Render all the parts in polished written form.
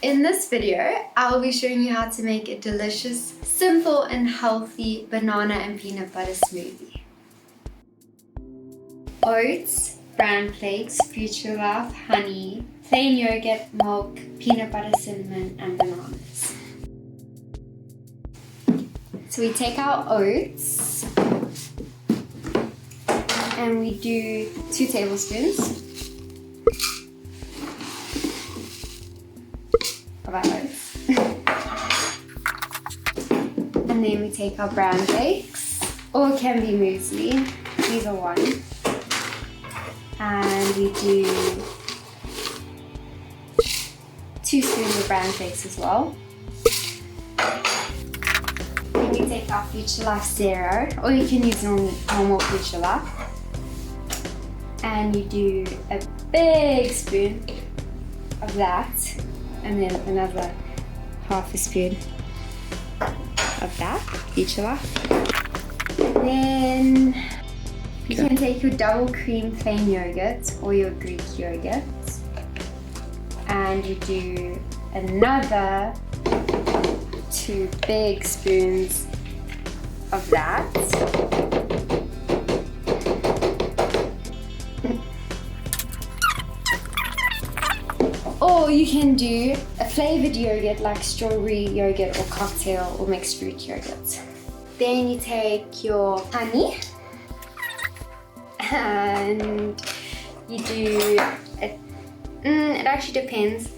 In this video, I'll be showing you how to make a delicious, simple and healthy banana and peanut butter smoothie. Oats, bran flakes, future life, honey, plain yogurt, milk, peanut butter, cinnamon and bananas. So we take our oats and we do 2 tablespoons of our oats. And then we take our bran flakes, or it can be muesli, either one. And we do 2 spoons of bran flakes as well. Then we take our Future Life Zero, or you can use normal Future Life. And you do a big spoon of that, and then another half a spoon of that, Future Life. Then you can take your double cream plain yogurt or your Greek yogurt, and you do another 2 big spoons of that. Or you can do a flavored yogurt like strawberry yogurt or cocktail or mixed fruit yogurt. Then you take your honey and you do it actually depends.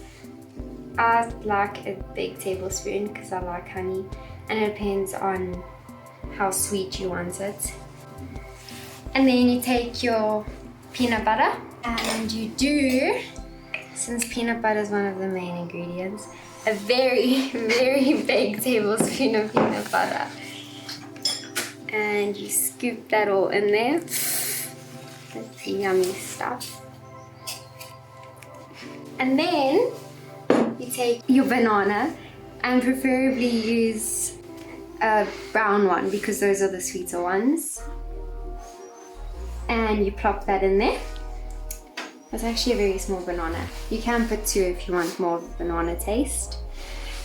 I like a big tablespoon because I like honey, and it depends on how sweet you want it. And then you take your peanut butter and you do, since peanut butter is one of the main ingredients, a very, very big tablespoon of peanut butter. And you scoop that all in there. That's yummy stuff. And then you take your banana and preferably use a brown one because those are the sweeter ones. And you plop that in there. It's actually a very small banana. You can put 2 if you want more of a banana taste.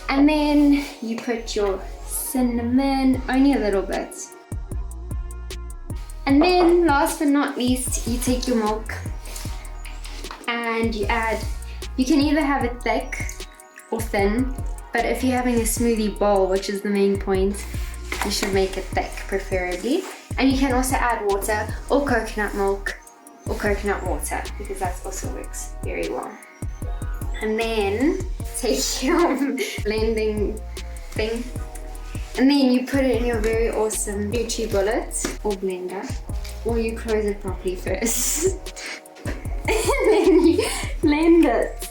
And then you put your cinnamon, only a little bit. And then last but not least, you take your milk and you add, you can either have it thick or thin, but if you're having a smoothie bowl, which is the main point, you should make it thick preferably. And you can also add water or coconut milk or coconut water because that also works very well. And then take your blending thing and then you put it in your very awesome NutriBullet or blender, or you close it properly first and then you blend it.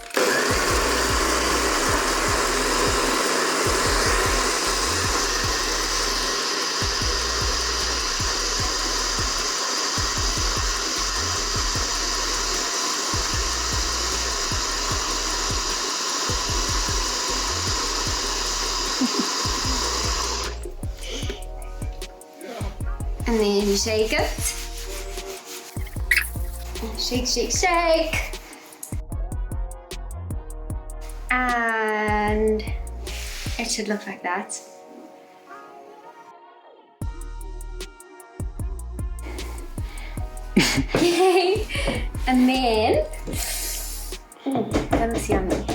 And then you shake it. Shake, shake, shake. And it should look like that. Okay. And then, that looks yummy.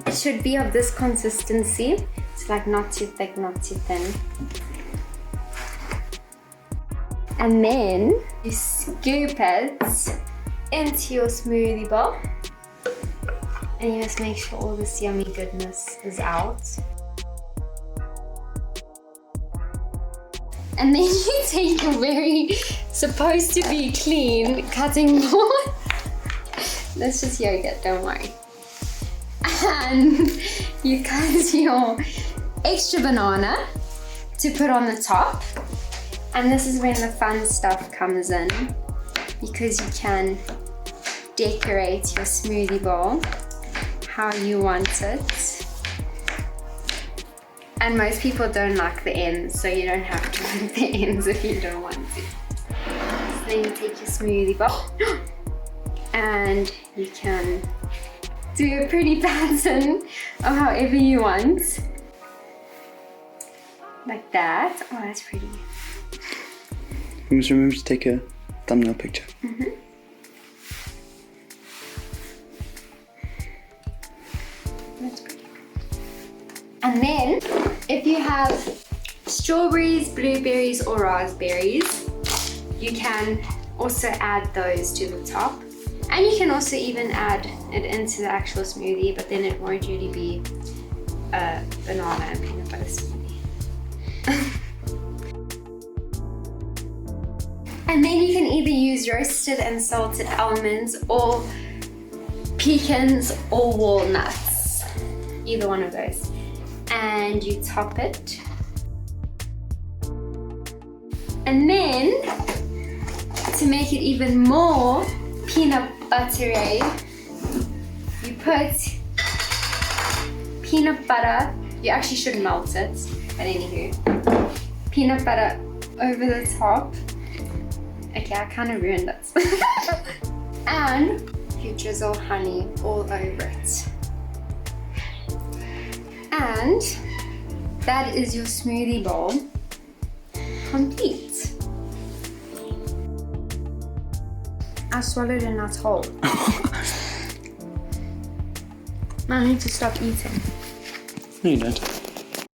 It should be of this consistency. It's like not too thick, not too thin. And then you scoop it into your smoothie bowl. And you just make sure all this yummy goodness is out. And then you take your very supposed to be clean cutting board. That's just yogurt, don't worry. And you cut your extra banana to put on the top. And this is when the fun stuff comes in, because you can decorate your smoothie bowl how you want it. And most people don't like the ends, so you don't have to put the ends if you don't want to. So then you take your smoothie bowl and you can do a pretty pattern of however you want. Like that. Oh, that's pretty. We must remember to take a thumbnail picture. That's pretty. And then, if you have strawberries, blueberries, or raspberries, you can also add those to the top. And you can also even add it into the actual smoothie, but then it won't really be a banana and peanut butter smoothie. And then you can either use roasted and salted almonds or pecans or walnuts. Either one of those. And you top it. And then, to make it even more peanut buttery, you put peanut butter. You actually should melt it, but anywho. Peanut butter over the top. Okay, I kind of ruined it. And you drizzle honey all over it. And that is your smoothie bowl complete. I swallowed a nut whole. I need to stop eating. No, you don't.